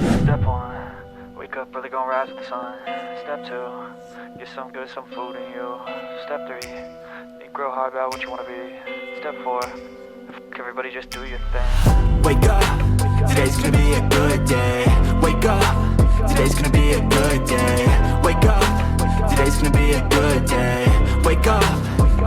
Step 1, wake up early, gonna rise with the sun. Step 2, get some good, some food in you. Step 3, think real hard about what you wanna be. Step 4, everybody just do your thing. Wake up, today's gonna be a good day. Wake up, today's gonna be a good day. Wake up, today's gonna be a good day. Wake up,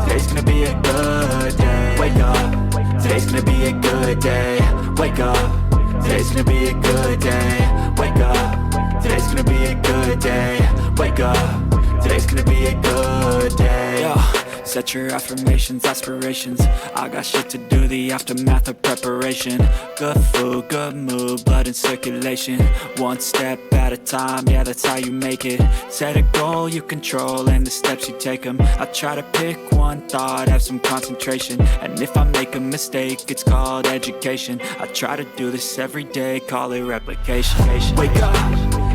today's gonna be a good day. Wake up, today's gonna be a good day. Wake up, today's gonna be a good day. Wake up, today's gonna be a good day. Wake up, today's gonna be a good day. Yo, set your affirmations, aspirations. I got shit to do, the aftermath of preparation. Good food, good mood, blood in circulation. One step at a time, yeah, that's how you make it. Set a goal you control and the steps you take them. I try to pick one thought, have some concentration. And if I make a mistake, it's called education. I try to do this every day, call it replication. Wake up,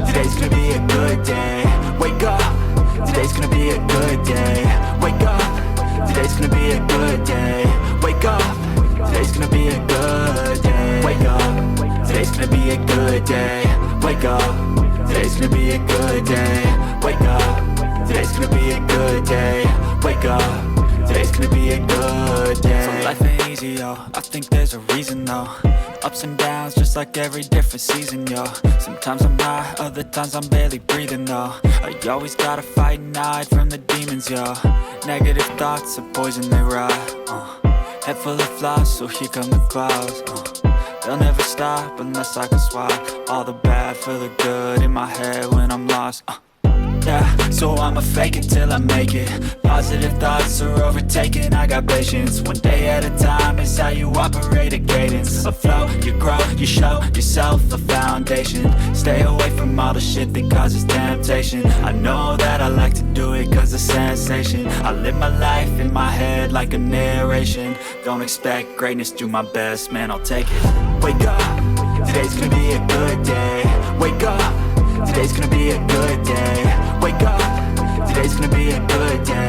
today's gonna be a good day. Wake up, today's gonna be a good day. Wake up, today's gonna be a good day. Wake up, today's gonna be a good day. Wake up, today's gonna be a good day. Wake up, today's gonna be a good day. Wake up, today's gonna be a good day. Wake up, today's gonna be a good day. So life ain't easy, yo, I think there's a reason though. Ups and downs, just like every different season, yo. Sometimes I'm high, other times I'm barely breathing, though. You always gotta fight and hide from the demons, yo. Negative thoughts are poison, they rot. Head full of flies, so here come the clouds. They'll never stop unless I can swap all the bad for the good in my head when I'm lost. Yeah, so I'ma fake it till I make it. Positive thoughts are overtaken, I got patience. One day at a time is how you operate a cadence. A flow, you grow, you show yourself a foundation. Stay away from all the shit that causes temptation. I know that I like to do it cause it's sensation. I live my life in my head like a narration. Don't expect greatness, do my best, man, I'll take it. Wake up, today's gonna be a good day. Wake up, today's gonna be a good day. Wake up, today's gonna be a good day.